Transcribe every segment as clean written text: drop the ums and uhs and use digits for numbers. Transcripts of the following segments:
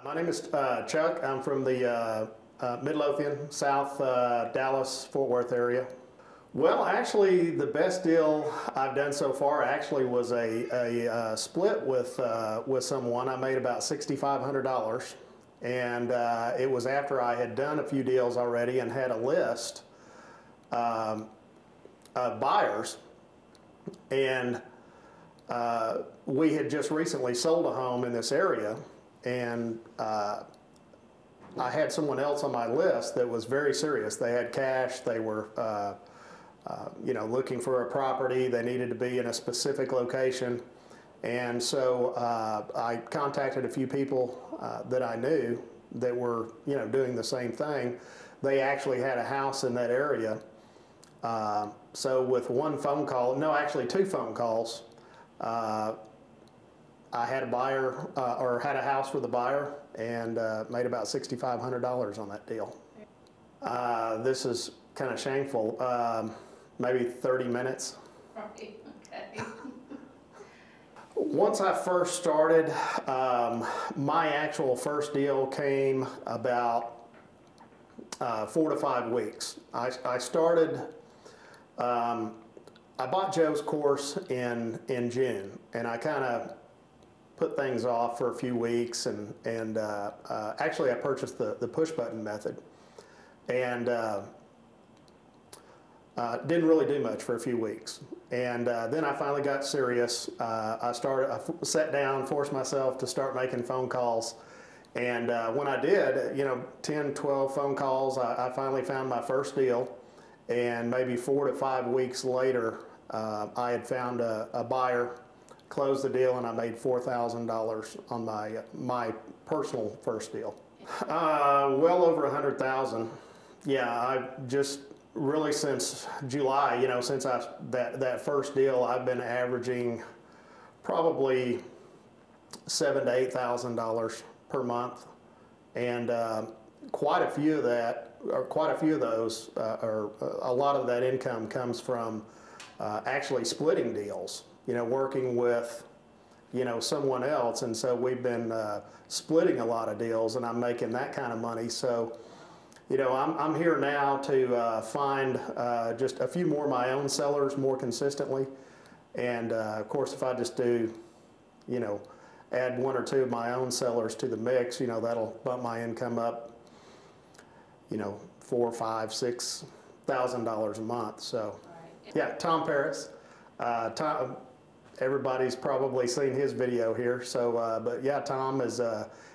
My name is Chuck. I'm from the Midlothian, South Dallas, Fort Worth area. Well, actually, the best deal I've done so far actually was a split with someone. I made about $6,500, and it was after I had done a few deals already and had a list of buyers, and we had just recently sold a home in this area, and I had someone else on my list that was very serious. They had cash. They were looking for a property. They needed to be in a specific location. And so I contacted a few people that I knew that were, doing the same thing. They actually had a house in that area. So with one phone call, no, actually two phone calls, I had a buyer, or had a house with a buyer, and made about $6,500 on that deal. This is kind of shameful. Maybe 30 minutes. Right, okay. Once I first started, my actual first deal came about 4 to 5 weeks. I started, I bought Joe's course in June, and I kind of put things off for a few weeks, and actually I purchased the push button method, and didn't really do much for a few weeks. And then I finally got serious. I sat down, forced myself to start making phone calls. And when I did, 10, 12 phone calls, I finally found my first deal. And maybe 4 to 5 weeks later, I had found a buyer, closed the deal, and I made $4,000 on my personal first deal. Well over 100,000. Yeah, I just really since July, since that first deal, I've been averaging probably $7,000 to $8,000 per month, and quite a few of those, or a lot of that income comes from actually splitting deals. Working with someone else, and so we've been splitting a lot of deals, and I'm making that kind of money. So I'm here now to find just a few more of my own sellers more consistently. And of course, if I just do, add 1 or 2 of my own sellers to the mix, that'll bump my income up, $4,000, $5,000, $6,000 a month. So, yeah, Tom Paris. Tom, everybody's probably seen his video here. So, but yeah, Tom is,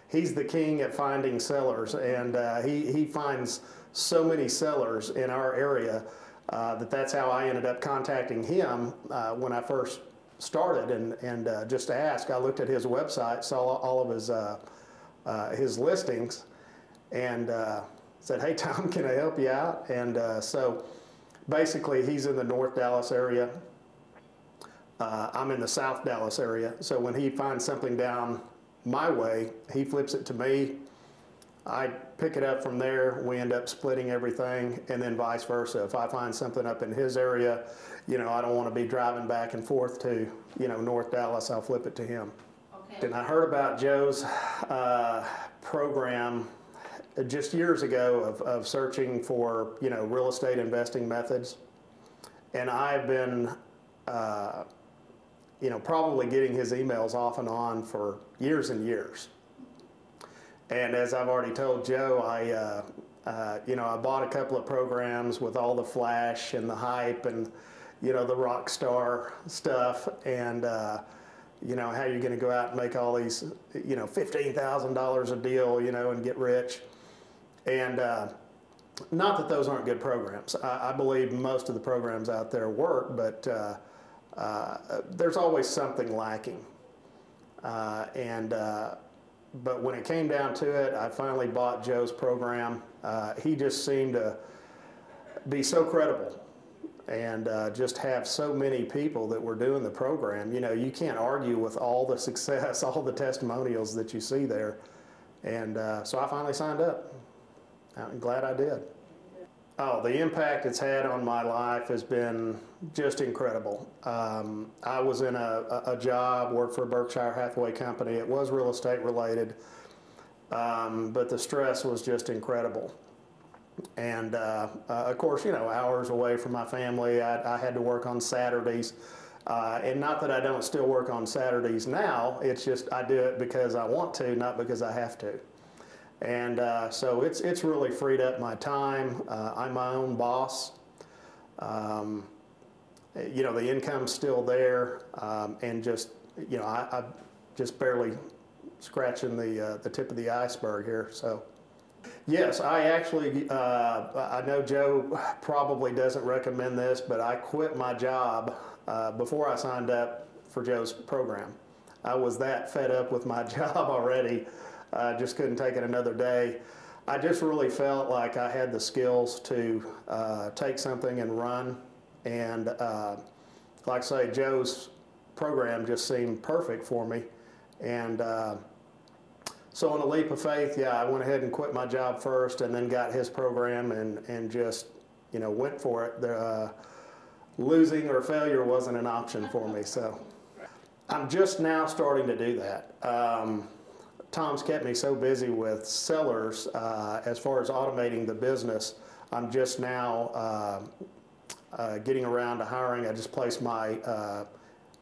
he's the king at finding sellers, and he finds so many sellers in our area that's how I ended up contacting him when I first started, and just to ask. I looked at his website, saw all of his listings, and said, "Hey Tom, can I help you out?" And so basically he's in the North Dallas area. I'm in the South Dallas area, so when he finds something down my way, he flips it to me. I pick it up from there. We end up splitting everything, and then vice versa. If I find something up in his area, I don't want to be driving back and forth to, North Dallas, I'll flip it to him. Okay. And I heard about Joe's program just years ago of searching for, real estate investing methods. And I've been, probably getting his emails off and on for years and years. And as I've already told Joe, I bought a couple of programs with all the flash and the hype and, the rock star stuff, and, how you're going to go out and make all these, $15,000 a deal, and get rich. And not that those aren't good programs. I believe most of the programs out there work, but there's always something lacking. But when it came down to it, I finally bought Joe's program. He just seemed to be so credible, and just have so many people that were doing the program. You can't argue with all the success, all the testimonials that you see there. And so I finally signed up. I'm glad I did. Oh, the impact it's had on my life has been just incredible. I was in a job, worked for a Berkshire Hathaway company. It was real estate related. but the stress was just incredible. And of course, hours away from my family, I had to work on Saturdays. And not that I don't still work on Saturdays now, it's just I do it because I want to, not because I have to. And so it's really freed up my time. I'm my own boss. The income's still there, and just, I'm just barely scratching the tip of the iceberg here. So, yes, I actually, I know Joe probably doesn't recommend this, but I quit my job before I signed up for Joe's program. I was that fed up with my job already. I just couldn't take it another day. I just really felt like I had the skills to take something and run. And like I say, Joe's program just seemed perfect for me. And so in a leap of faith, yeah, I went ahead and quit my job first and then got his program and just, went for it. Losing or failure wasn't an option for me. So I'm just now starting to do that. Tom's kept me so busy with sellers as far as automating the business. I'm just now getting around to hiring. I just placed my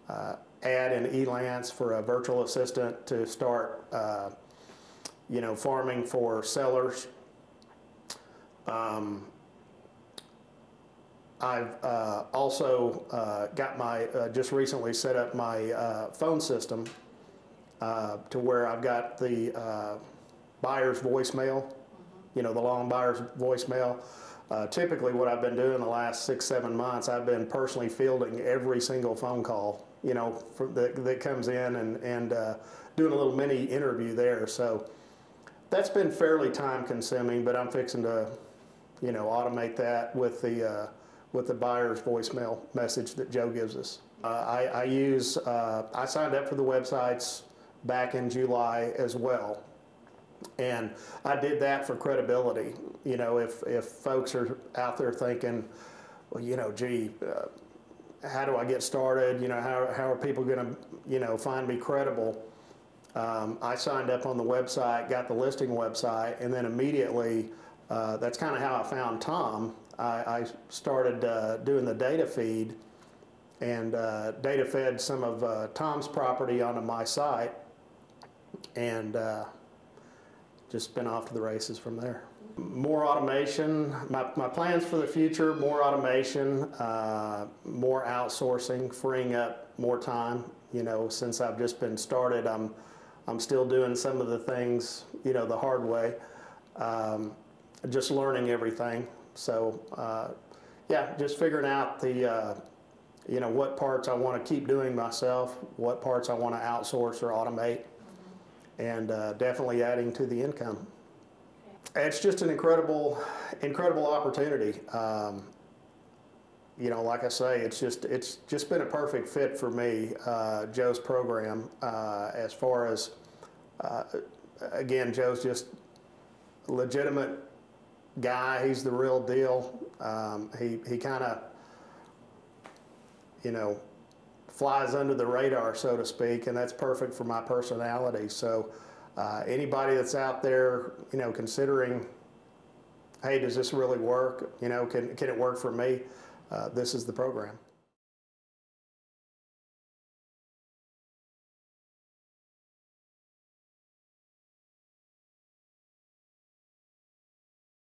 ad in Elance for a virtual assistant to start, farming for sellers. I've also got my, just recently set up my phone system to where I've got the buyer's voicemail, the long buyer's voicemail. Typically what I've been doing the last 6-7 months, I've been personally fielding every single phone call, that comes in and doing a little mini interview there. So that's been fairly time consuming, but I'm fixing to, automate that with the buyer's voicemail message that Joe gives us. I signed up for the websites back in July as well. And I did that for credibility. If folks are out there thinking, well, gee, how do I get started? How are people going to, find me credible? I signed up on the website, got the listing website, and then immediately, that's kind of how I found Tom. I started doing the data feed and data fed some of Tom's property onto my site, and just been off to the races from there. More automation, my plans for the future, more automation, more outsourcing, freeing up more time. Since I've just been started, I'm still doing some of the things, the hard way, just learning everything. So, yeah, just figuring out the, what parts I want to keep doing myself, what parts I want to outsource or automate, and definitely adding to the income. It's just an incredible opportunity. Like I say, it's just been a perfect fit for me, Joe's program, as far as, again, Joe's just a legitimate guy. He's the real deal. He kind of, flies under the radar, so to speak, and that's perfect for my personality. So anybody that's out there, considering, hey, does this really work? Can it work for me? This is the program.